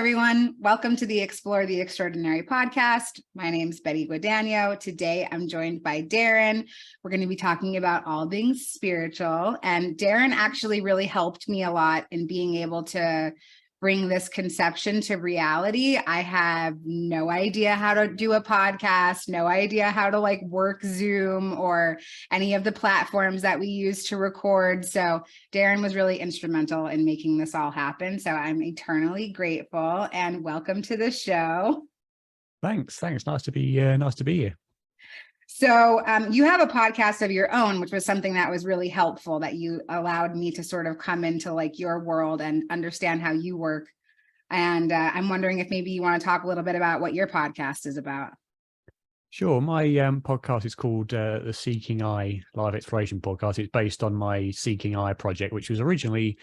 everyone. Welcome to the Explore the Extraordinary podcast. My name is Betty Guadagno. Today, I'm joined by Darren. We're going to be talking about all things spiritual. And Darren actually really helped me a lot in being able to bring this conception to reality. I have no idea how to do a podcast, no idea how to work Zoom or any of the platforms that we use to record. So Darren was really instrumental in making this all happen. So I'm eternally grateful and welcome to the show. Thanks. Nice to be here. So you have a podcast of your own, which was something that was really helpful, that you allowed me to sort of come into your world and understand how you work. And I'm wondering if maybe you want to talk a little bit about what your podcast is about. Sure. My podcast is called the Seeking Eye Live Exploration Podcast. It's based on my Seeking Eye project, which was originally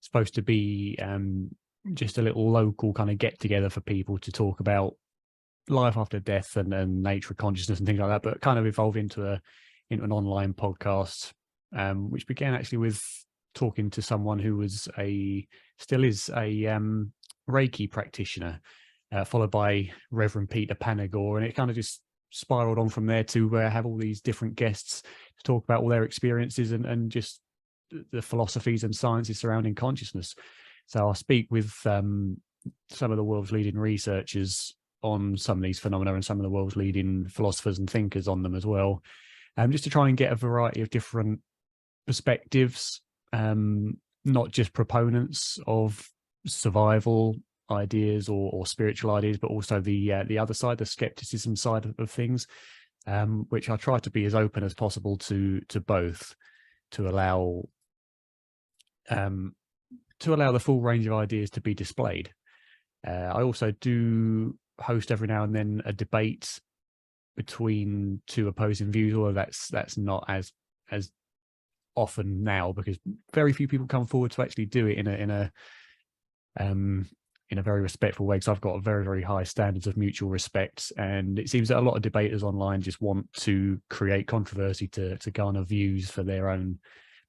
supposed to be just a little local kind of get together for people to talk about life after death and nature of consciousness and things like that, but kind of evolved into an online podcast, which began actually with talking to someone who still is a Reiki practitioner, followed by Reverend Peter Panagore, and it kind of just spiraled on from there to have all these different guests to talk about all their experiences and just the philosophies and sciences surrounding consciousness. So I'll speak with some of the world's leading researchers on some of these phenomena and some of the world's leading philosophers and thinkers on them as well, just to try and get a variety of different perspectives, not just proponents of survival ideas or spiritual ideas, but also the other side, the skepticism side of things, which I try to be as open as possible to both, to allow the full range of ideas to be displayed. I also do host every now and then a debate between two opposing views, although that's not as often now, because very few people come forward to actually do it in a very respectful way, because I've got very, very high standards of mutual respect, and it seems that a lot of debaters online just want to create controversy to garner views for their own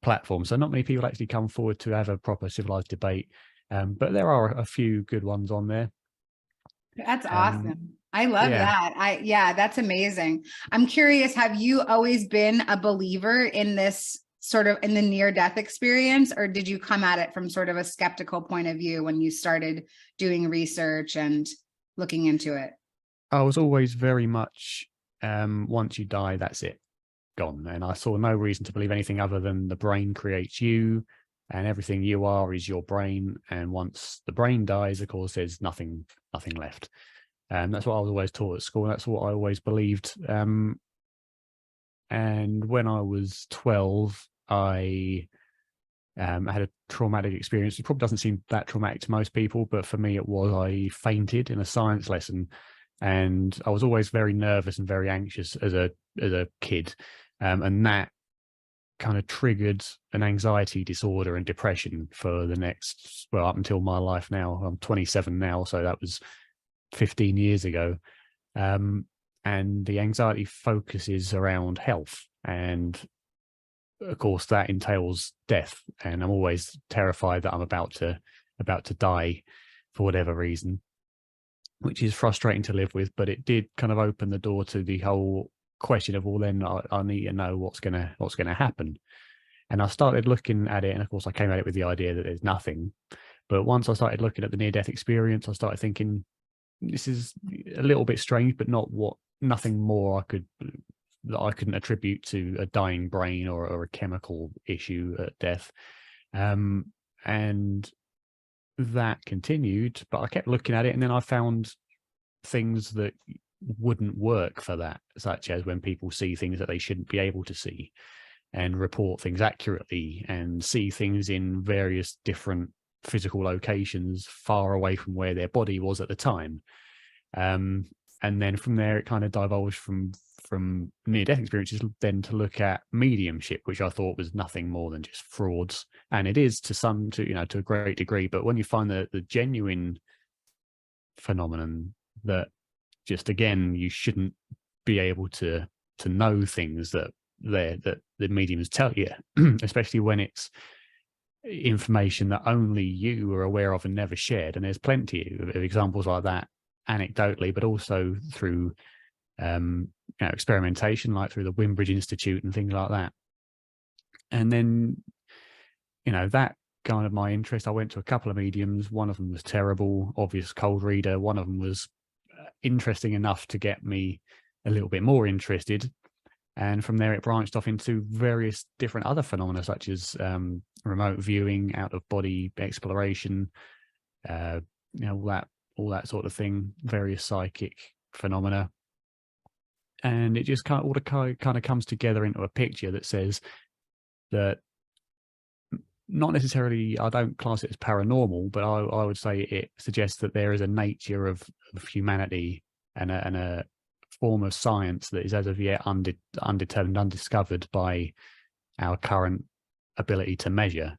platform. So not many people actually come forward to have a proper civilized debate, but there are a few good ones on there. That's awesome. I love that. That's amazing. I'm curious, have you always been a believer in this sort of in the near-death experience, or did you come at it from sort of a skeptical point of view when you started doing research and looking into it? I was always very much, once you die, that's it, gone. And I saw no reason to believe anything other than the brain creates you and everything you are is your brain. And once the brain dies, of course, there's nothing left. That's what I was always taught at school. That's what I always believed. And when I was 12, I had a traumatic experience. It probably doesn't seem that traumatic to most people, but for me it was. I fainted in a science lesson, and I was always very nervous and very anxious as a kid, and that kind of triggered an anxiety disorder and depression for the next, well, up until my life now. I'm 27 now, so that was 15 years ago. And the anxiety focuses around health, and of course that entails death, and I'm always terrified that I'm about to die for whatever reason, which is frustrating to live with. But it did kind of open the door to the whole question of, well, then I need to know what's gonna happen. And I started looking at it, and of course I came at it with the idea that there's nothing. But once I started looking at the near-death experience, I started thinking, this is a little bit strange, but nothing more that I couldn't attribute to a dying brain or a chemical issue at death. And that continued, but I kept looking at it, and then I found things that wouldn't work for that, such as when people see things that they shouldn't be able to see, and report things accurately, and see things in various different physical locations far away from where their body was at the time. And then from there, it kind of divulged from near-death experiences then to look at mediumship, which I thought was nothing more than just frauds, and it is to a great degree. But when you find the genuine phenomenon that just, again, you shouldn't be able to know things that the mediums tell you, especially when information that only you are aware of and never shared. And there's plenty of examples like that anecdotally, but also through experimentation, like through the Wimbridge Institute and things like that. And then, that kind of my interest. I went to a couple of mediums. One of them was terrible, obvious cold reader. One of them was interesting enough to get me a little bit more interested. And from there, it branched off into various different other phenomena, such as remote viewing, out of body exploration, all that sort of thing, various psychic phenomena. And it just kind of comes together into a picture that says that, not necessarily, I don't class it as paranormal, but I would say it suggests that there is a nature of humanity and a form of science that is as of yet undetermined, undiscovered by our current ability to measure.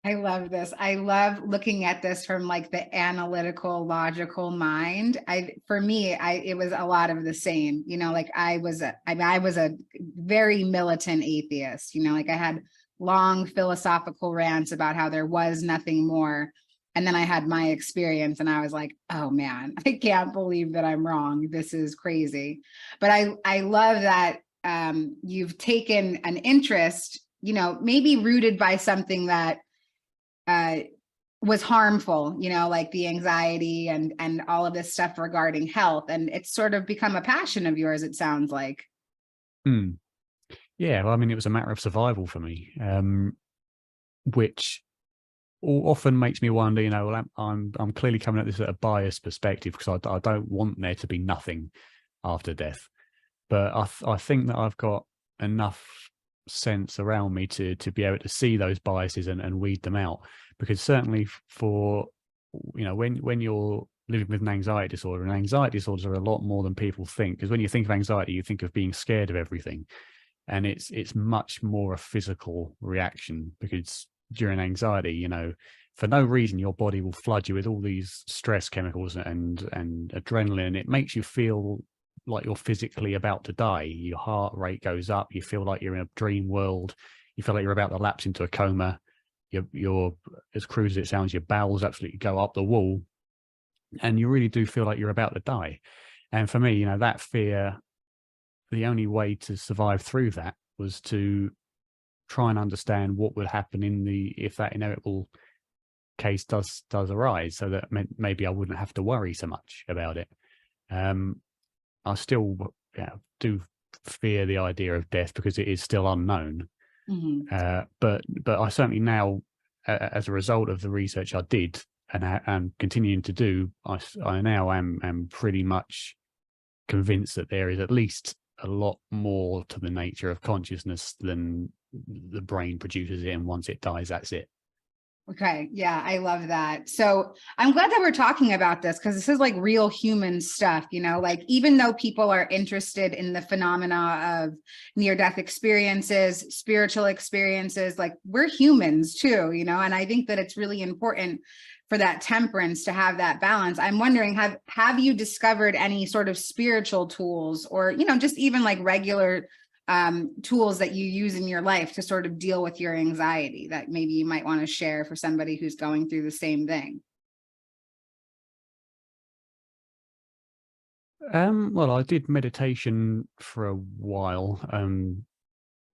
I love this. I love looking at this from like the analytical, logical mind. For me, it was a lot of the same, like I was a very militant atheist, like I had long philosophical rants about how there was nothing more. And then I had my experience and I was like, oh man, I can't believe that I'm wrong. This is crazy. But I love that you've taken an interest, maybe rooted by something that was harmful, like the anxiety and all of this stuff regarding health. And it's sort of become a passion of yours, it sounds like. Yeah, well, I mean, it was a matter of survival for me, which often makes me wonder, well, I'm clearly coming at this at a biased perspective, because I don't want there to be nothing after death. But I think that I've got enough sense around me to be able to see those biases and weed them out. Because certainly for, when you're living with an anxiety disorder, and anxiety disorders are a lot more than people think. Because when you think of anxiety, you think of being scared of everything. And it's much more a physical reaction, because during anxiety, for no reason, your body will flood you with all these stress chemicals and adrenaline. And it makes you feel like you're physically about to die. Your heart rate goes up. You feel like you're in a dream world. You feel like you're about to lapse into a coma. You're as crude as it sounds, your bowels absolutely go up the wall. And you really do feel like you're about to die. And for me, that fear, the only way to survive through that was to try and understand what would happen if that inevitable case does arise, so that maybe I wouldn't have to worry so much about it. I still do fear the idea of death, because it is still unknown. But I certainly now, as a result of the research I did and continuing to do, I now am pretty much convinced that there is at least a lot more to the nature of consciousness than the brain produces it, and once it dies, that's it. Okay. Yeah, I love that. So I'm glad that we're talking about this, because this is like real human stuff, like even though people are interested in the phenomena of near-death experiences, spiritual experiences, like we're humans too, and I think that it's really important for that temperance to have that balance. I'm wondering, have you discovered any sort of spiritual tools, or, just even like regular tools that you use in your life to sort of deal with your anxiety that maybe you might want to share for somebody who's going through the same thing? Well, I did meditation for a while,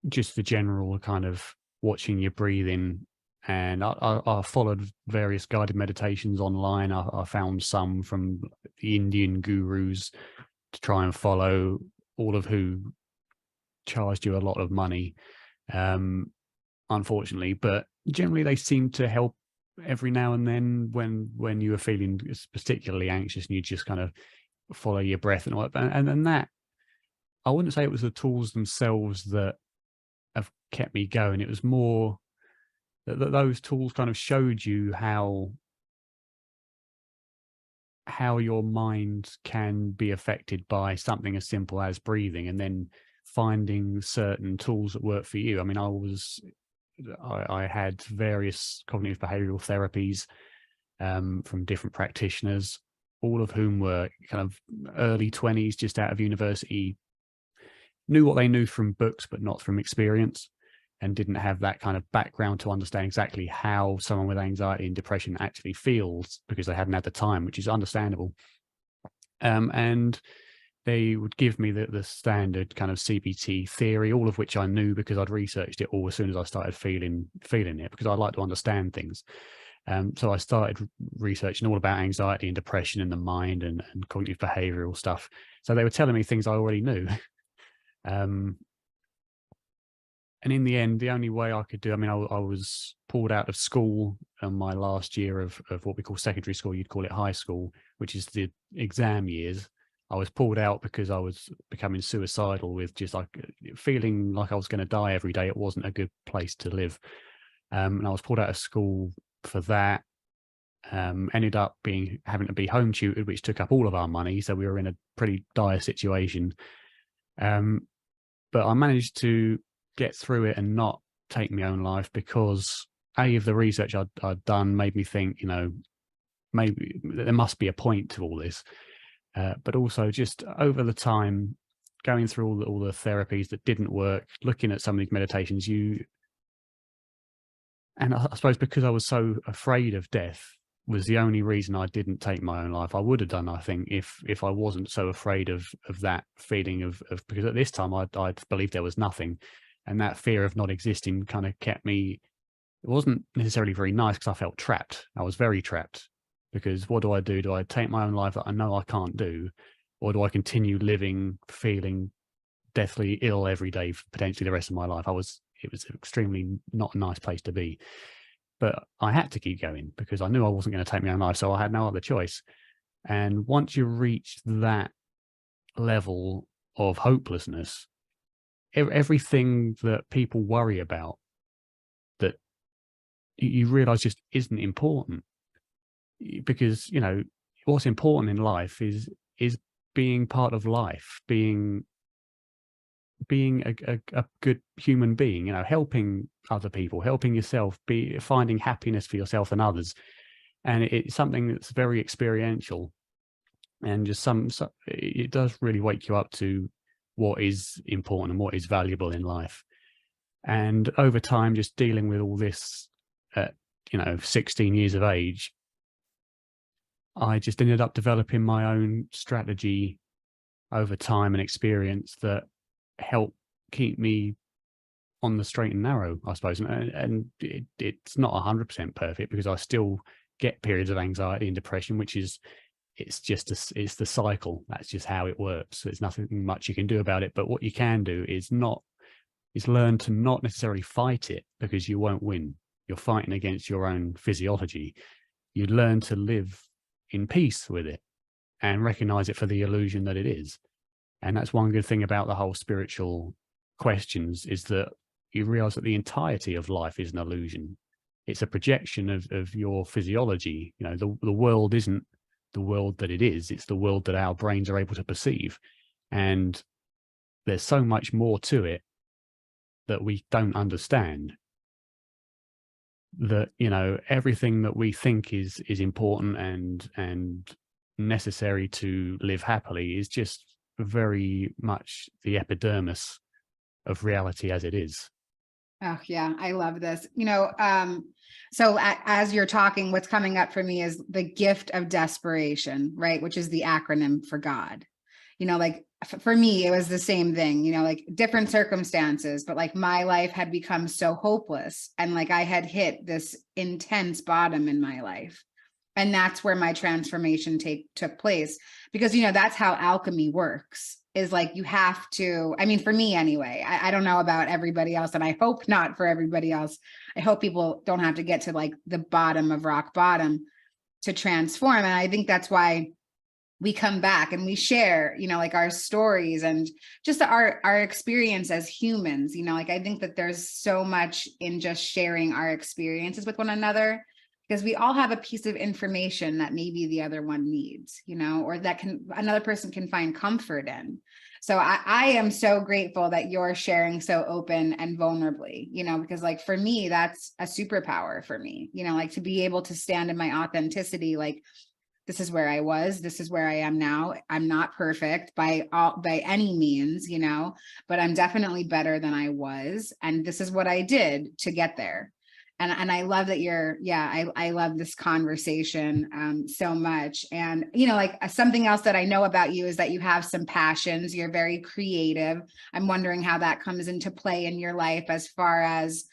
just the general kind of watching your breathing. And I followed various guided meditations online. I found some from the Indian gurus to try and follow, all of who charged you a lot of money, unfortunately. But generally, they seem to help every now and then when you are feeling particularly anxious, and you just kind of follow your breath and all that. And that, I wouldn't say it was the tools themselves that have kept me going. It was more that those tools kind of showed you how your mind can be affected by something as simple as breathing, and then finding certain tools that work for you. I mean, I had various cognitive behavioral therapies from different practitioners, all of whom were kind of early 20s, just out of university, knew what they knew from books, but not from experience. and didn't have that kind of background to understand exactly how someone with anxiety and depression actually feels, because they hadn't had the time, which is understandable. And they would give me the standard kind of CBT theory, all of which I knew because I'd researched it all as soon as I started feeling it, because I like to understand things. So I started researching all about anxiety and depression and the mind and cognitive behavioral stuff. So they were telling me things I already knew. And in the end, the only way I could do, I mean, I was pulled out of school in my last year of what we call secondary school. You'd call it high school, which is the exam years. I was pulled out because I was becoming suicidal, with just like feeling like I was going to die every day. It wasn't a good place to live. And I was pulled out of school for that. Ended up having to be home tutored, which took up all of our money. So we were in a pretty dire situation. But I managed to get through it and not take my own life, because of the research I'd done made me think, maybe there must be a point to all this. But also just over the time, going through all the therapies that didn't work, looking at some of these meditations, and I suppose because I was so afraid of death was the only reason I didn't take my own life. I would have done, I think, if I wasn't so afraid of that feeling of because at this time I believed there was nothing, and that fear of not existing kind of kept me. It wasn't necessarily very nice, because I felt trapped. I was very trapped. Because what do? Do I take my own life that I know I can't do? Or do I continue living, feeling deathly ill every day for potentially the rest of my life? It was extremely not a nice place to be. But I had to keep going because I knew I wasn't going to take my own life. So I had no other choice. And once you reach that level of hopelessness, everything that people worry about, that you realize just isn't important. Because what's important in life is being part of life, being a good human being, helping other people, helping yourself, finding happiness for yourself and others. And it's something that's very experiential, and just it does really wake you up to what is important and what is valuable in life. And over time, just dealing with all this at 16 years of age, I just ended up developing my own strategy over time and experience that helped keep me on the straight and narrow, I suppose. And it's not 100% perfect, because I still get periods of anxiety and depression, it's the cycle. That's just how it works. There's nothing much you can do about it. But what you can do is learn to not necessarily fight it, because you won't win. You're fighting against your own physiology. You learn to live in peace with it and recognize it for the illusion that it is. And that's one good thing about the whole spiritual questions, is that you realize that the entirety of life is an illusion. It's a projection of your physiology. The world isn't the world that it is. It's the world that our brains are able to perceive. And there's so much more to it that we don't understand, that everything that we think is important and necessary to live happily is just very much the epidermis of reality as it is. Oh yeah, I love this. So as you're talking, what's coming up for me is the gift of desperation, right? Which is the acronym for God. Like for me, it was the same thing, like different circumstances, but like my life had become so hopeless, and like I had hit this intense bottom in my life. And that's where my transformation took place, because, that's how alchemy works, is like, you have to, I mean, for me anyway, I don't know about everybody else, and I hope not for everybody else. I hope people don't have to get to like the bottom of rock bottom to transform. And I think that's why we come back and we share, like our stories and just our experience as humans. Like I think that there's so much in just sharing our experiences with one another, because we all have a piece of information that maybe the other one needs, or that another person can find comfort in. So I am so grateful that you're sharing so open and vulnerably, because like for me, that's a superpower for me, like to be able to stand in my authenticity, like this is where I was, this is where I am now. I'm not perfect by any means, you know, but I'm definitely better than I was. And this is what I did to get there. And I love that I love this conversation so much. And, you know, like something else that I know about you is that you have some passions. You're very creative. I'm wondering how that comes into play in your life, as far as,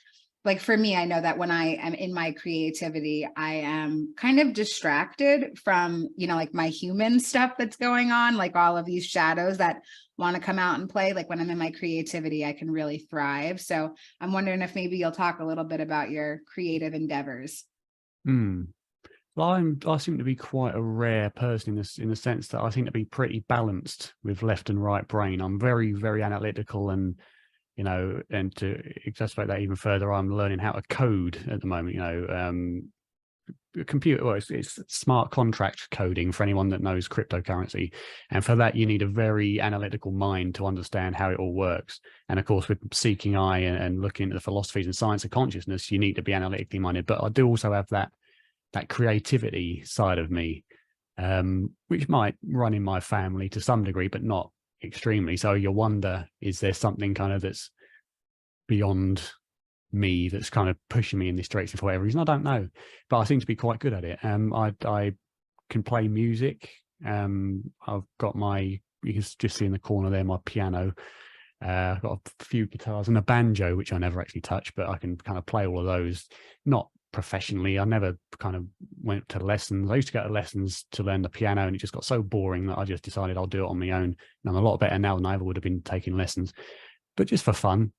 like, for me, I know that when I am in my creativity, I am kind of distracted from, you know, like my human stuff that's going on, like all of these shadows that want to come out and play. Like when I'm in my creativity, I can really thrive. So I'm wondering if maybe you'll talk a little bit about your creative endeavors. Well, I seem to be quite a rare person in the sense that I seem to be pretty balanced with left and right brain. I'm very, very analytical, and you know, and to exacerbate that even further, I'm learning how to code at the moment. You know, computer, well, it's smart contract coding for anyone that knows cryptocurrency, and for that you need a very analytical mind to understand how it all works. And of course, with seeking eye and looking into the philosophies and science of consciousness, you need to be analytically minded. But I do also have that creativity side of me, which might run in my family to some degree, but not extremely. So you wonder, is there something kind of that's beyond me that's kind of pushing me in this direction for whatever reason? I don't know, but I seem to be quite good at it. I can play music. I've got you can just see in the corner there, my piano. I've got a few guitars and a banjo, which I never actually touch, but I can kind of play all of those. Not professionally. I never kind of went to lessons. I used to go to lessons to learn the piano, and it just got so boring that I just decided I'll do it on my own. And I'm a lot better now than I ever would have been taking lessons, but just for fun.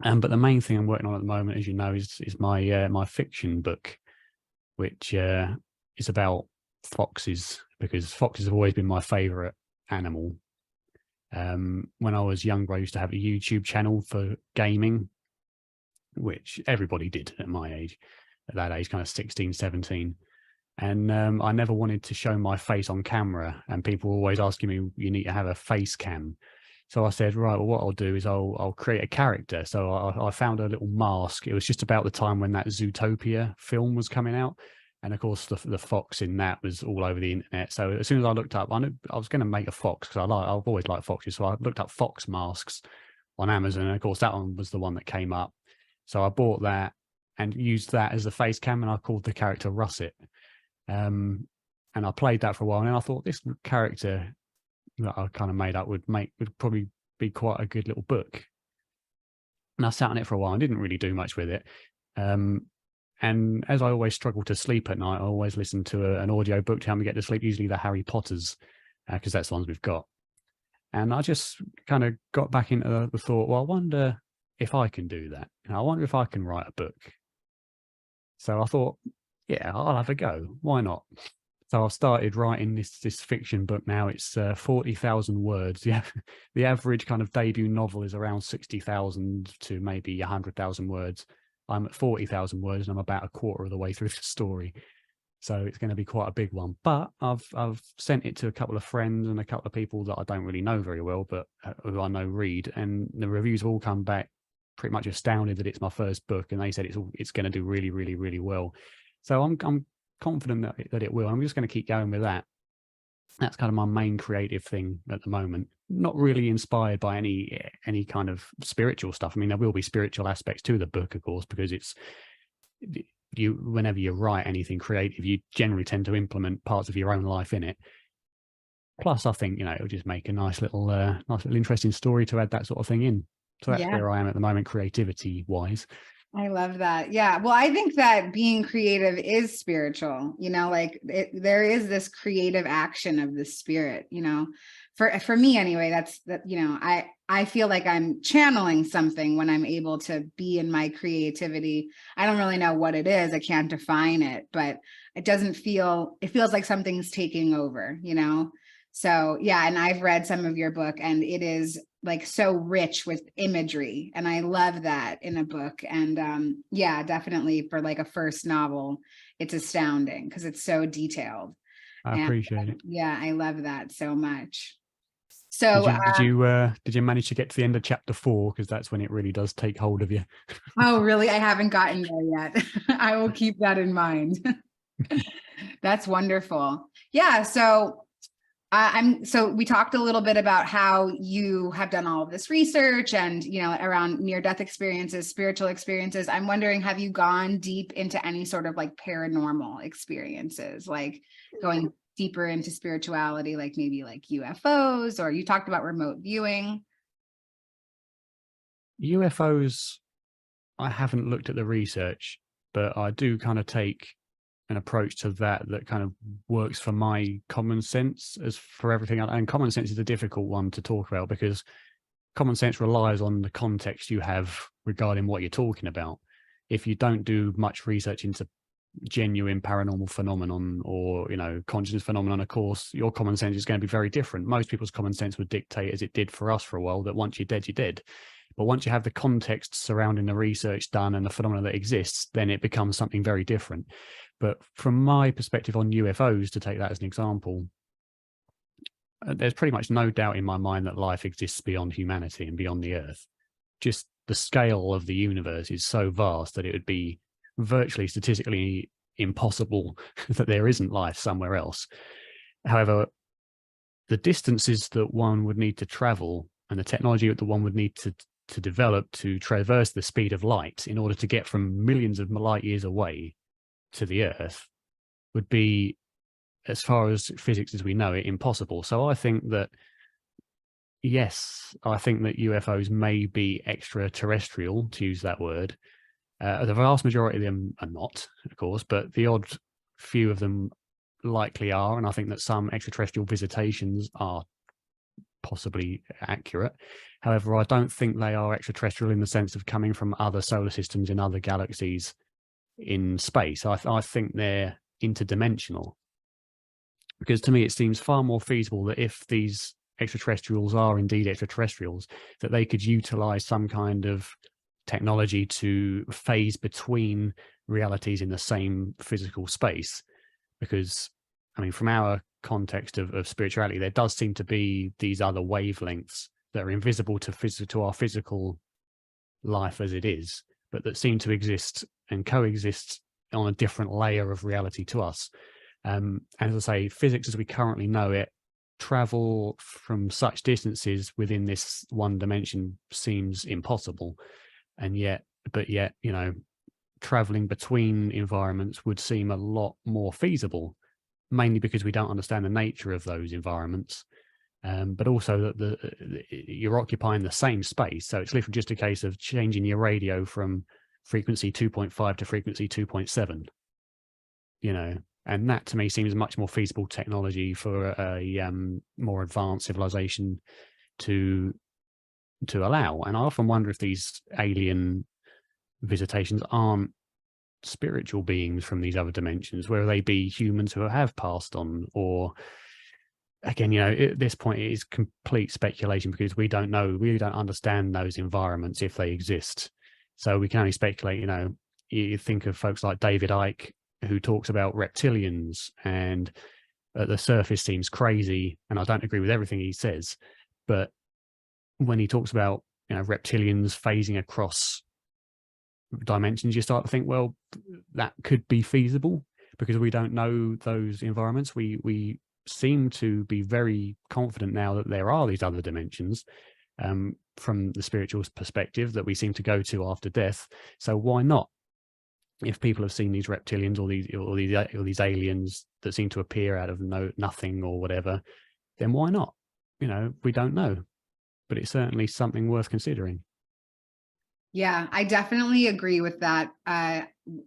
But the main thing I'm working on at the moment, as you know, is my fiction book, which is about foxes, because foxes have always been my favorite animal. When I was younger, I used to have a YouTube channel for gaming, which everybody did at my age, at that age, kind of 16, 17. And I never wanted to show my face on camera, and people were always asking me, you need to have a face cam. So I said, right, well, what I'll do is I'll create a character. So I found a little mask. It was just about the time when that Zootopia film was coming out. And of course, the fox in that was all over the internet. So as soon as I looked up, I knew I was going to make a fox, because I've always liked foxes. So I looked up fox masks on Amazon. And of course, that one was the one that came up. So I bought that and used that as the face cam, and I called the character Russet. And I played that for a while, and then I thought this character that I kind of made up would probably be quite a good little book. And I sat on it for a while and didn't really do much with it. And as I always struggle to sleep at night, I always listen to an audio book to help me get to sleep, usually the Harry Potters, because that's the ones we've got. And I just kind of got back into the thought, well, I wonder if I can do that. And I wonder if I can write a book. So I thought, yeah, I'll have a go. Why not? So I've started writing this fiction book now. It's 40,000 words. Yeah, the average kind of debut novel is around 60,000 to maybe 100,000 words. I'm at 40,000 words, and I'm about a quarter of the way through the story. So it's going to be quite a big one. But I've sent it to a couple of friends and a couple of people that I don't really know very well, but who I know read. And the reviews have all come back pretty much astounded that it's my first book, and they said it's going to do really, really, really well. So I'm confident that it will. I'm just going to keep going with that. That's kind of my main creative thing at the moment. Not really inspired by any kind of spiritual stuff. I mean, there will be spiritual aspects to the book, of course, because whenever you write anything creative, you generally tend to implement parts of your own life in it. Plus, I think, it'll just make a nice little interesting story to add that sort of thing in. So that's where I am at the moment, creativity wise. I love that. Yeah. Well, I think that being creative is spiritual, there is this creative action of the spirit, for me anyway, I feel like I'm channeling something when I'm able to be in my creativity. I don't really know what it is. I can't define it, but it feels like something's taking over, So yeah. And I've read some of your book, and it is like so rich with imagery, and I love that in a book. And yeah, definitely for like a first novel, it's astounding because it's so detailed. I appreciate it. Yeah, I love that so much. So did you manage to get to the end of chapter 4? Because that's when it really does take hold of you. Oh, really? I haven't gotten there yet. I will keep that in mind. That's wonderful. Yeah. So we talked a little bit about how you have done all of this research and, around near-death experiences, spiritual experiences. I'm wondering, have you gone deep into any sort of like paranormal experiences, like going deeper into spirituality, like maybe like UFOs, or you talked about remote viewing? UFOs, I haven't looked at the research, but I do kind of take an approach to that kind of works for my common sense as for everything else. And common sense is a difficult one to talk about because common sense relies on the context you have regarding what you're talking about. If you don't do much research into genuine paranormal phenomenon or, consciousness phenomenon, of course, your common sense is going to be very different. Most people's common sense would dictate, as it did for us for a while, that once you're dead, you're dead. But once you have the context surrounding the research done and the phenomena that exists, then it becomes something very different. But from my perspective on UFOs, to take that as an example, there's pretty much no doubt in my mind that life exists beyond humanity and beyond the Earth. Just the scale of the universe is so vast that it would be virtually statistically impossible that there isn't life somewhere else. However, the distances that one would need to travel and the technology that one would need to develop to traverse the speed of light in order to get from millions of light years away to the Earth would be, as far as physics as we know it, impossible. So I think that, yes, I think that UFOs may be extraterrestrial, to use that word. The vast majority of them are not, of course, but the odd few of them likely are. And I think that some extraterrestrial visitations are possibly accurate. However, I don't think they are extraterrestrial in the sense of coming from other solar systems in other galaxies in space. I think they're interdimensional, because to me it seems far more feasible that if these extraterrestrials are indeed extraterrestrials, that they could utilize some kind of technology to phase between realities in the same physical space. Because, I mean, from our context of spirituality, there does seem to be these other wavelengths that are invisible to our physical life as it is, but that seem to exist and coexist on a different layer of reality to us. And as I say, physics as we currently know it, travel from such distances within this one dimension seems impossible. And yet, traveling between environments would seem a lot more feasible, mainly because we don't understand the nature of those environments. But also that you're occupying the same space. So it's literally just a case of changing your radio from frequency 2.5 to frequency 2.7, and that to me seems much more feasible technology for a more advanced civilization to allow. And I often wonder if these alien visitations aren't spiritual beings from these other dimensions, whether they be humans who have passed on, or again, at this point it is complete speculation because we don't understand those environments if they exist. So we can only speculate. You think of folks like David Icke, who talks about reptilians, and at the surface seems crazy, and I don't agree with everything he says, but when he talks about reptilians phasing across dimensions, you start to think, well, that could be feasible because we don't know those environments. We seem to be very confident now that there are these other dimensions from the spiritual perspective that we seem to go to after death. So why not? If people have seen these reptilians or these aliens that seem to appear out of nothing or whatever, then why not? We don't know, but it's certainly something worth considering. Yeah, I definitely agree with that.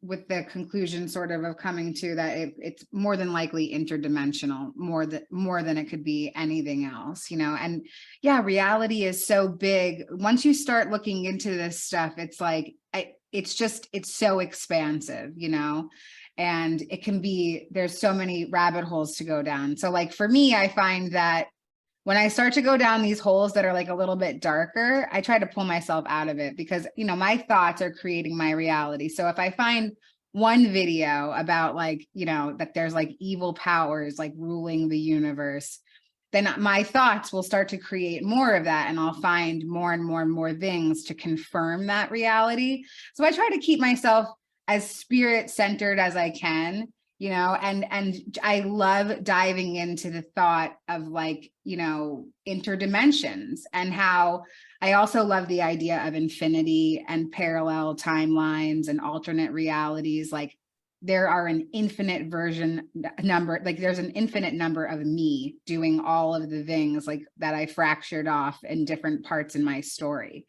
With the conclusion sort of coming to that it's more than likely interdimensional, more than it could be anything else, and yeah, reality is so big. Once you start looking into this stuff, it's like, it's so expansive, and it can be, there's so many rabbit holes to go down. So like for me, I find that when I start to go down these holes that are like a little bit darker, I try to pull myself out of it because, my thoughts are creating my reality. So if I find one video about that there's like evil powers like ruling the universe, then my thoughts will start to create more of that. And I'll find more and more and more things to confirm that reality. So I try to keep myself as spirit centered as I can, you know, and I love diving into the thought of like, you know, interdimensions, and how I also love the idea of infinity and parallel timelines and alternate realities. Like there are an infinite number, like there's an infinite number of me doing all of the things like that I fractured off in different parts in my story.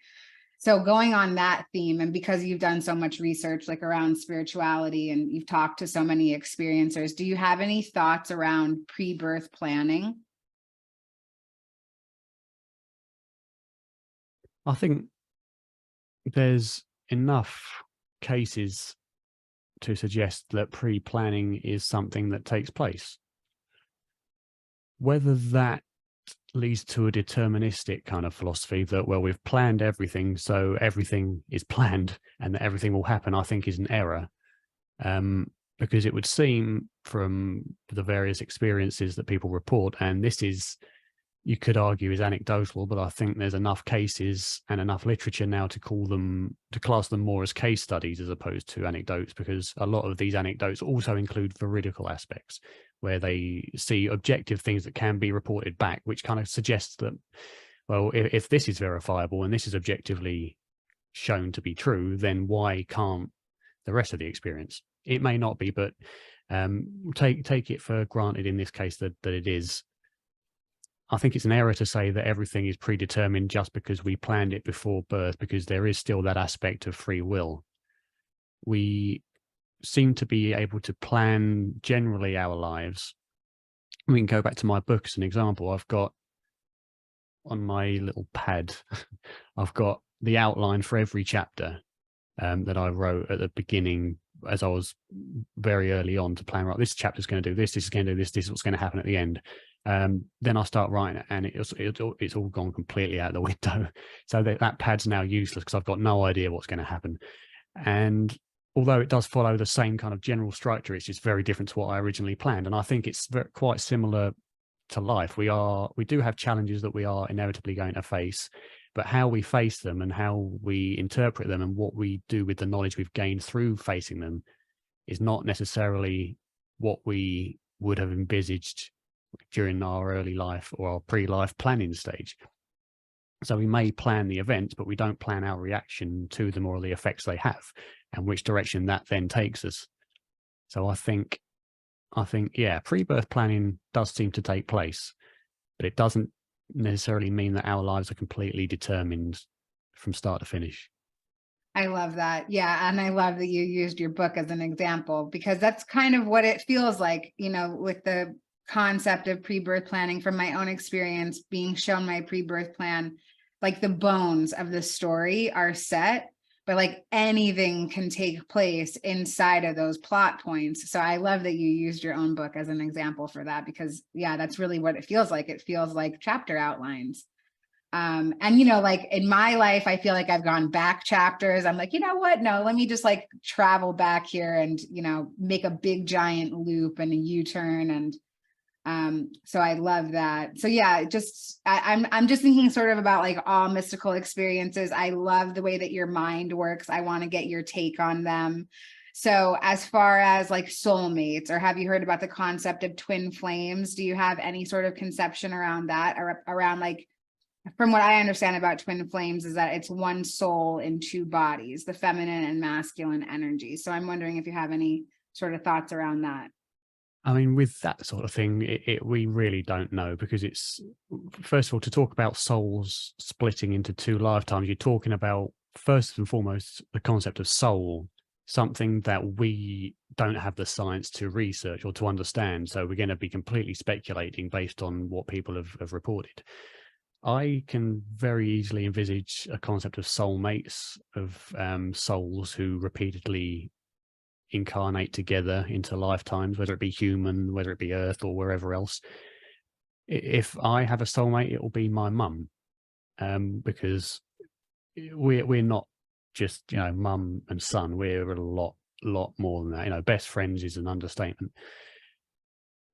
So going on that theme, and because you've done so much research like around spirituality and you've talked to so many experiencers, do you have any thoughts around pre-birth planning? I think there's enough cases to suggest that pre-planning is something that takes place. Whether that leads to a deterministic kind of philosophy that, well, we've planned everything, so everything is planned and that everything will happen, I think is an error. Because it would seem from the various experiences that people report, and this is, you could argue, is anecdotal, but I think there's enough cases and enough literature now to class them more as case studies as opposed to anecdotes, because a lot of these anecdotes also include veridical aspects where they see objective things that can be reported back, which kind of suggests that, well, if this is verifiable and this is objectively shown to be true, then why can't the rest of the experience? It may not be, but take it for granted in this case that it is. I think it's an error to say that everything is predetermined just because we planned it before birth, because there is still that aspect of free will. We seem to be able to plan generally our lives. We can go back to my book as an example. I've got on my little pad, I've got the outline for every chapter that I wrote at the beginning as I was very early on to plan, right, this chapter's going to do this, this is going to do this, this is what's going to happen at the end. Then I start writing it, and it's all gone completely out the window. So that pad's now useless because I've got no idea what's going to happen. And although it does follow the same kind of general structure, it's just very different to what I originally planned. And I think it's quite similar to life. We do have challenges that we are inevitably going to face, but how we face them and how we interpret them and what we do with the knowledge we've gained through facing them is not necessarily what we would have envisaged during our early life or our pre-life planning stage. So we may plan the events, but we don't plan our reaction to them or the effects they have and which direction that then takes us. So I think, yeah, pre-birth planning does seem to take place, but it doesn't necessarily mean that our lives are completely determined from start to finish. I love that. Yeah. And I love that you used your book as an example, because that's kind of what it feels like, you know, with the concept of pre-birth planning. From my own experience being shown my pre-birth plan, like the bones of the story are set, but like anything can take place inside of those plot points. So I love that you used your own book as an example for that, because yeah, that's really what it feels like. It feels like chapter outlines. And, you know, like in my life, I feel like I've gone back chapters. I'm like, you know what? No, let me just like travel back here and, you know, make a big giant loop and a U-turn. And so I love that. So yeah, I'm just thinking sort of about like all mystical experiences. I love the way that your mind works. I want to get your take on them. So as far as like soulmates, or have you heard about the concept of twin flames? Do you have any sort of conception around that, or around like, from what I understand about twin flames is that it's one soul in two bodies, the feminine and masculine energy. So I'm wondering if you have any sort of thoughts around that. I mean, with that sort of thing, we really don't know, because it's, first of all, to talk about souls splitting into two lifetimes, you're talking about, first and foremost, the concept of soul, something that we don't have the science to research or to understand. So we're going to be completely speculating based on what people have reported. I can very easily envisage a concept of soulmates, of souls who repeatedly incarnate together into lifetimes, whether it be human, whether it be Earth or wherever else. If I have a soulmate, it will be my mum, because we're not just, you know, mum and son. We're a lot more than that. You know, best friends is an understatement.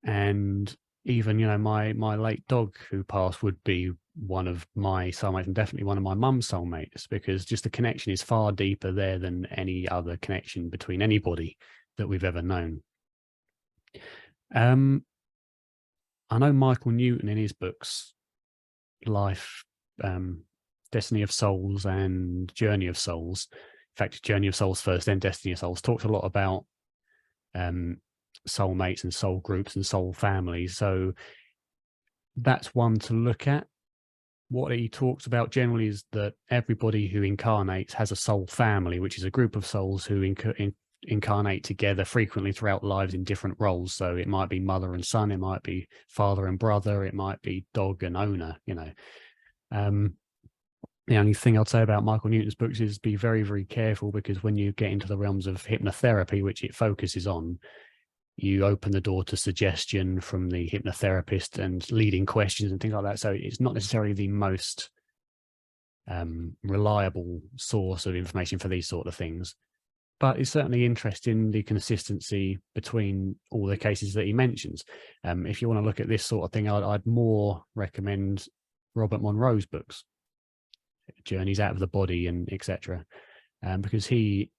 And even, you know, my late dog who passed would be one of my soulmates, and definitely one of my mum's soulmates, because just the connection is far deeper there than any other connection between anybody that we've ever known. I know Michael Newton in his books, Life, Destiny of Souls and Journey of Souls. In fact, Journey of Souls first, then Destiny of Souls, talks a lot about soulmates and soul groups and soul families. So that's one to look at. What he talks about generally is that everybody who incarnates has a soul family, which is a group of souls who incarnate together frequently throughout lives in different roles. So it might be mother and son, it might be father and brother, it might be dog and owner, you know. The only thing I'd say about Michael Newton's books is be very, very careful, because when you get into the realms of hypnotherapy, which it focuses on, you open the door to suggestion from the hypnotherapist and leading questions and things like that. So it's not necessarily the most reliable source of information for these sort of things. But it's certainly interesting, the consistency between all the cases that he mentions. If you want to look at this sort of thing, I'd more recommend Robert Monroe's books, Journeys Out of the Body and etc., because he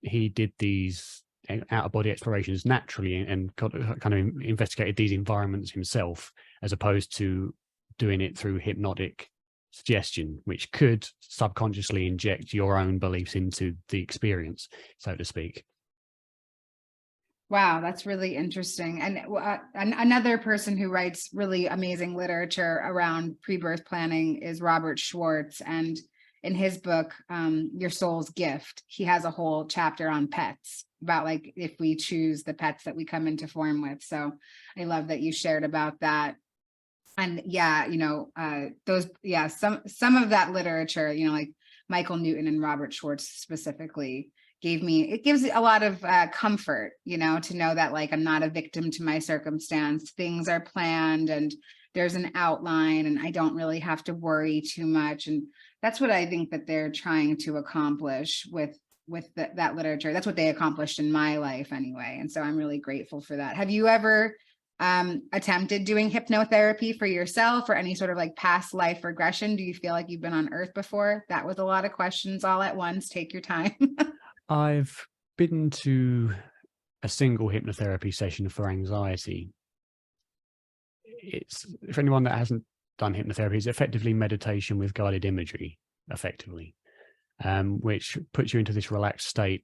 did these out-of-body explorations naturally and kind of investigated these environments himself, as opposed to doing it through hypnotic suggestion, which could subconsciously inject your own beliefs into the experience, so to speak. Wow, that's really interesting. And another person who writes really amazing literature around pre-birth planning is Robert Schwartz. And in his book, Your Soul's Gift, he has a whole chapter on pets, about like if we choose the pets that we come into form with. So I love that you shared about that. And yeah, you know, some of that literature, you know, like Michael Newton and Robert Schwartz specifically, gives a lot of comfort, you know, to know that like I'm not a victim to my circumstance. Things are planned and there's an outline and I don't really have to worry too much. And that's what I think that they're trying to accomplish with that literature. That's what they accomplished in my life anyway. And so I'm really grateful for that. Have you ever attempted doing hypnotherapy for yourself or any sort of like past life regression? Do you feel like you've been on Earth before? That was a lot of questions all at once. Take your time. I've been to a single hypnotherapy session for anxiety. It's, for anyone that hasn't done hypnotherapy, it's effectively meditation with guided imagery, effectively, which puts you into this relaxed state.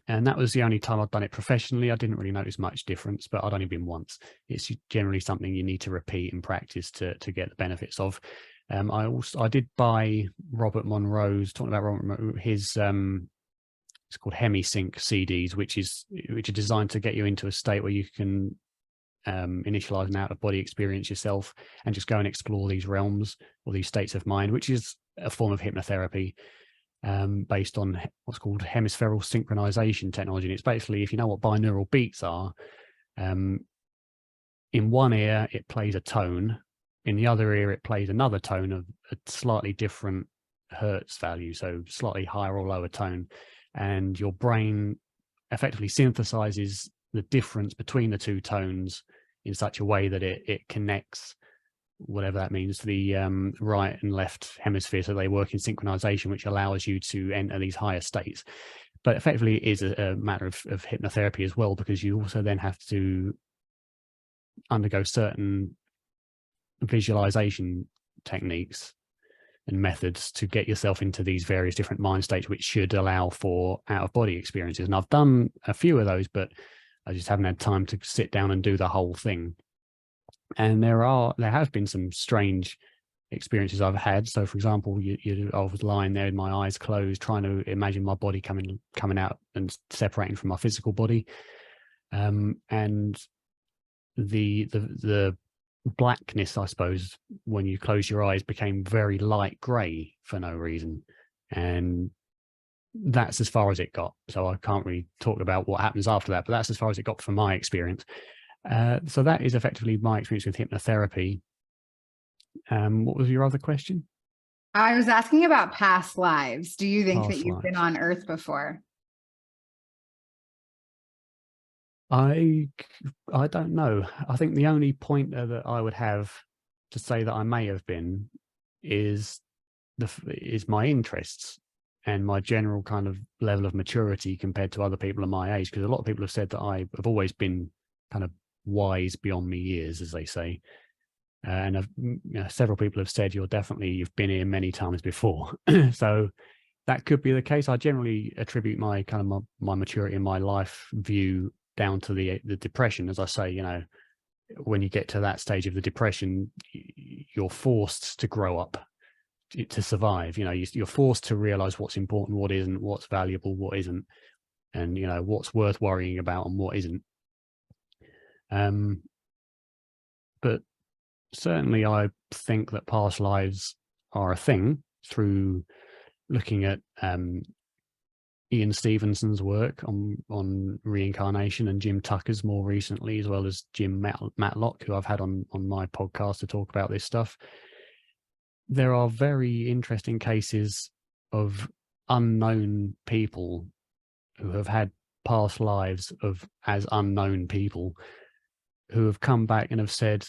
And that was the only time I'd done it professionally. I didn't really notice much difference, but I'd only been once. It's generally something you need to repeat and practice to get the benefits of. I did buy Robert Monroe's, talking about Robert Monroe, his it's called HemiSync CDs, which are designed to get you into a state where you can initialize an out-of-body experience yourself and just go and explore these realms or these states of mind, which is a form of hypnotherapy based on what's called hemispherical synchronization technology. And it's basically, if you know what binaural beats are, in one ear it plays a tone, in the other ear it plays another tone of a slightly different hertz value, so slightly higher or lower tone, and your brain effectively synthesizes the difference between the two tones in such a way that it connects, whatever that means, to the right and left hemisphere, so they work in synchronization, which allows you to enter these higher states. But effectively it is a matter of hypnotherapy as well, because you also then have to undergo certain visualization techniques and methods to get yourself into these various different mind states, which should allow for out-of-body experiences. And I've done a few of those, but I just haven't had time to sit down and do the whole thing. And there have been some strange experiences I've had. So for example, I was lying there with my eyes closed, trying to imagine my body coming out and separating from my physical body. And the blackness, I suppose, when you close your eyes, became very light gray for no reason. And that's as far as it got. So I can't really talk about what happens after that, but that's as far as it got from my experience. So that is effectively my experience with hypnotherapy. What was your other question? I was asking about past lives. Do you think that Past you've been lives. on Earth before? I don't know. I think the only pointer that I would have to say that I may have been is my interests. and my general kind of level of maturity compared to other people of my age, because a lot of people have said that I have always been kind of wise beyond me years, as they say. And several people have said you've been here many times before. So that could be the case. I generally attribute my kind of my maturity in my life view down to the depression. As I say, you know, when you get to that stage of the depression, you're forced to grow up to survive. You know, you're forced to realize what's important, what isn't, what's valuable, what isn't, and, you know, what's worth worrying about and what isn't. But certainly I think that past lives are a thing through looking at Ian Stevenson's work on reincarnation, and Jim Tucker's more recently, as well as Jim Matlock, who I've had on my podcast to talk about this stuff. There are very interesting cases of unknown people who have had past lives as unknown people who have come back and have said,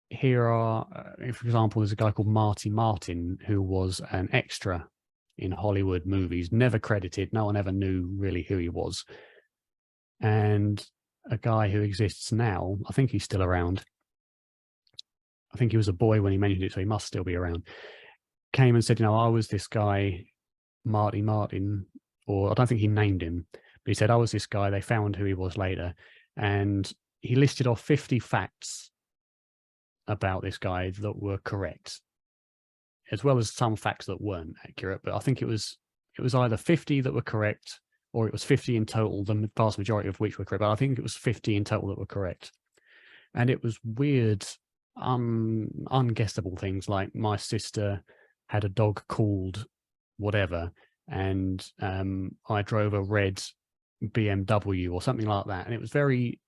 here are, for example, there's a guy called Marty Martin who was an extra in Hollywood movies, never credited. No one ever knew really who he was. And a guy who exists now, I think he's still around. I think he was a boy when he mentioned it, so he must still be around. Came and said, you know, I was this guy, Marty Martin, or I don't think he named him, but he said, I was this guy. They found who he was later. And he listed off 50 facts about this guy that were correct, as well as some facts that weren't accurate. But I think it was either 50 that were correct, or it was 50 in total, the vast majority of which were correct. But I think it was 50 in total that were correct. And it was weird, unguessable things, like my sister had a dog called whatever, and I drove a red BMW or something like that. And it was very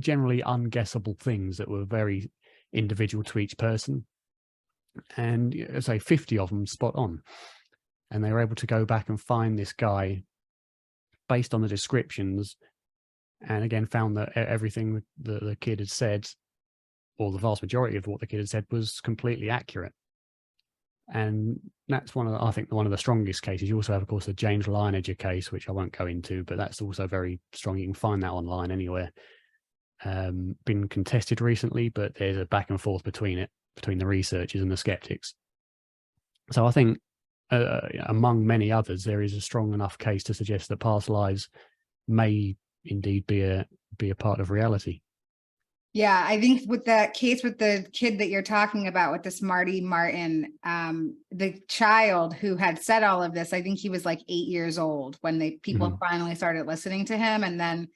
generally unguessable things that were very individual to each person. And I say 50 of them spot on. And they were able to go back and find this guy based on the descriptions, and again found that everything that the kid had said, or the vast majority of what the kid had said, was completely accurate. And that's I think one of the strongest cases. You also have, of course, the James Lineager case, which I won't go into, but that's also very strong. You can find that online anywhere. Been contested recently, but there's a back and forth between the researchers and the skeptics. So I think among many others, there is a strong enough case to suggest that past lives may indeed be a part of reality. Yeah, I think with that case with the kid that you're talking about, with this Marty Martin, the child who had said all of this, I think he was like 8 years old when people finally started listening to him, and then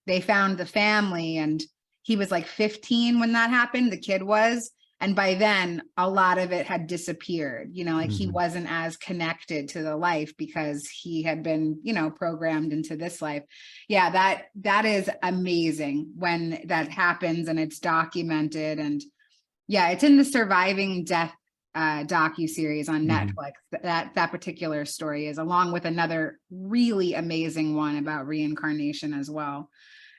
they found the family, and he was like 15 when that happened, the kid was. And by then, a lot of it had disappeared, you know, like he wasn't as connected to the life because he had been, you know, programmed into this life. Yeah, that is amazing when that happens and it's documented. And yeah, it's in the Surviving Death docuseries on Netflix. That particular story is, along with another really amazing one about reincarnation as well.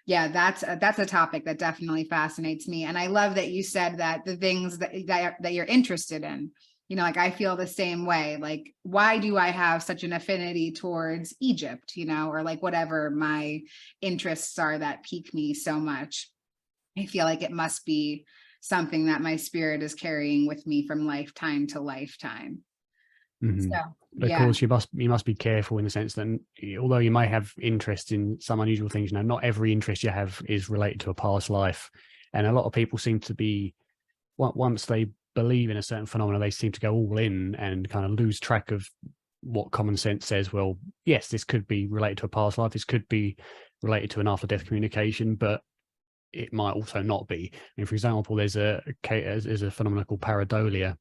Yeah, that's a topic that definitely fascinates me. And I love that you said that the things that you're interested in, you know, like I feel the same way. Like, why do I have such an affinity towards Egypt, you know, or like whatever my interests are that pique me so much? I feel like it must be something that my spirit is carrying with me from lifetime to lifetime. So, of course, you must be careful in the sense that although you may have interest in some unusual things, you know, not every interest you have is related to a past life. And a lot of people seem to be, once they believe in a certain phenomenon, they seem to go all in and kind of lose track of what common sense says. Well, yes, this could be related to a past life. This could be related to an after-death communication, but it might also not be. I mean, for example, there's a phenomenon called Paradolia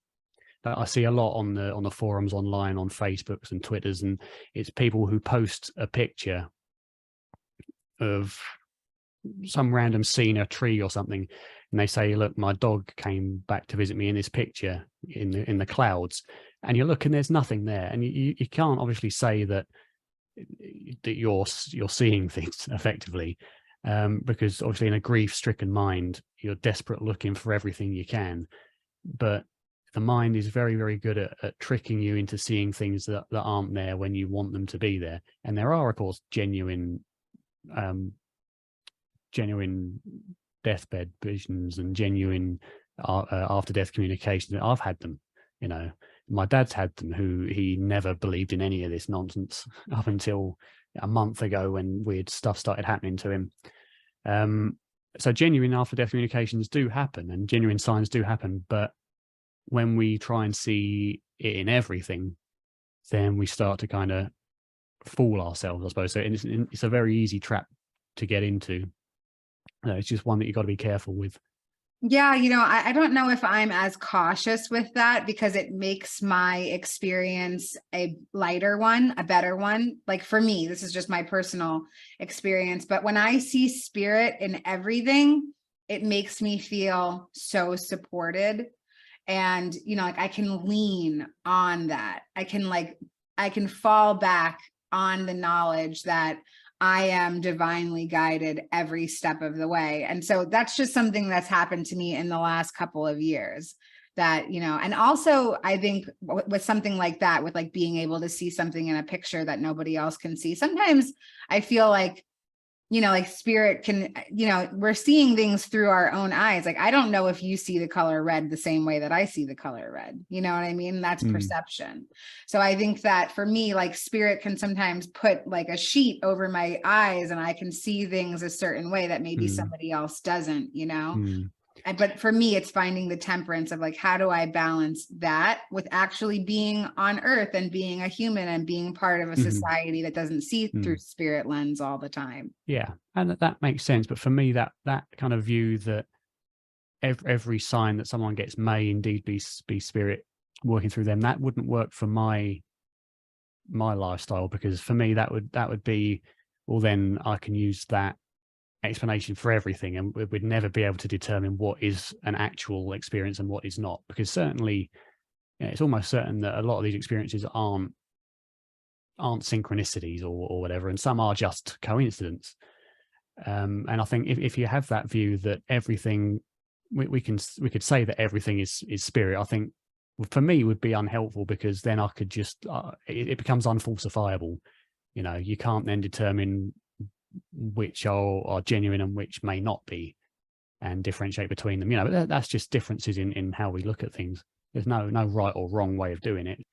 that I see a lot on the forums online, on Facebooks and Twitters, and it's people who post a picture of some random scene, a tree or something, and they say, look, my dog came back to visit me in this picture in the clouds, and you look and there's nothing there, and you can't obviously say that you're seeing things effectively, because obviously in a grief-stricken mind, you're desperate looking for everything you can. But the mind is very, very good at tricking you into seeing things that aren't there when you want them to be there. And there are, of course, genuine deathbed visions and genuine after death communication. I've had them, you know. My dad's had them, who he never believed in any of this nonsense up until a month ago when weird stuff started happening to him. So genuine after death communications do happen and genuine signs do happen, but when we try and see it in everything, then we start to kind of fool ourselves, I suppose. So it's a very easy trap to get into. It's just one that you've got to be careful with. Yeah, I don't know if I'm as cautious with that, because it makes my experience a lighter one, a better one. Like for me, this is just my personal experience. But when I see spirit in everything, it makes me feel so supported. And, like I can lean on that. I can fall back on the knowledge that I am divinely guided every step of the way. And so that's just something that's happened to me in the last couple of years that, and also I think with something like that, with like being able to see something in a picture that nobody else can see, sometimes I feel like, like spirit can, we're seeing things through our own eyes. Like, I don't know if you see the color red the same way that I see the color red. You know what I mean? That's perception. So I think that for me, like spirit can sometimes put like a sheet over my eyes and I can see things a certain way that maybe somebody else doesn't, But for me, it's finding the temperance of like, how do I balance that with actually being on earth and being a human and being part of a society that doesn't see through spirit lens all the time. Yeah. And that makes sense. But for me, that kind of view that every sign that someone gets may indeed be spirit working through them, that wouldn't work for my lifestyle, because for me, that would be, well, then I can use that explanation for everything, and we'd never be able to determine what is an actual experience and what is not, because certainly it's almost certain that a lot of these experiences aren't synchronicities or whatever, and some are just coincidence. And I think if you have that view that everything, we could say that everything is spirit, I think for me would be unhelpful, because then I could just it becomes unfalsifiable. You can't then determine which are genuine and which may not be, and differentiate between them. But that's just differences in how we look at things. There's no right or wrong way of doing it.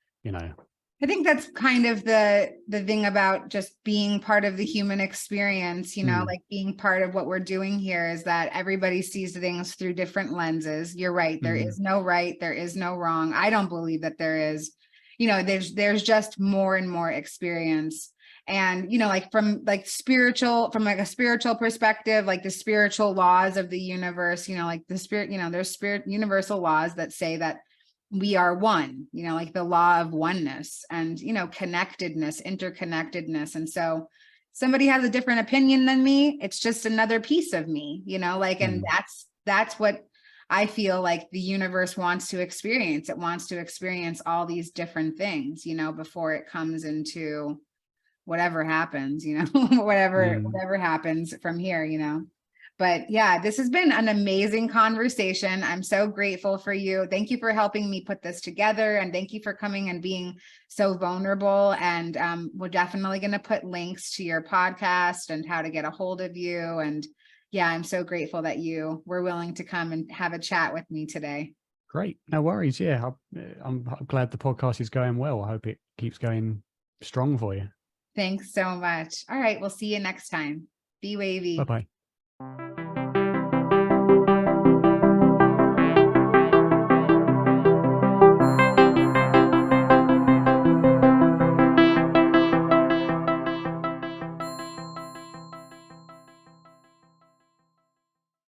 I think that's kind of the thing about just being part of the human experience, like being part of what we're doing here, is that everybody sees things through different lenses. You're right. There is no right. There is no wrong. I don't believe that there is. There's just more and more experience. And, like from a spiritual perspective, like the spiritual laws of the universe, like the spirit, there's universal laws that say that we are one, like the law of oneness and, connectedness, interconnectedness. And so somebody has a different opinion than me. It's just another piece of me, and that's what I feel like the universe wants to experience. It wants to experience all these different things, before it comes into whatever happens, whatever happens from here, But yeah, this has been an amazing conversation. I'm so grateful for you. Thank you for helping me put this together. And thank you for coming and being so vulnerable. And we're definitely going to put links to your podcast and how to get a hold of you. And yeah, I'm so grateful that you were willing to come and have a chat with me today. Great. No worries. Yeah, I'm glad the podcast is going well. I hope it keeps going strong for you. Thanks so much. All right. We'll see you next time. Be wavy. Bye-bye.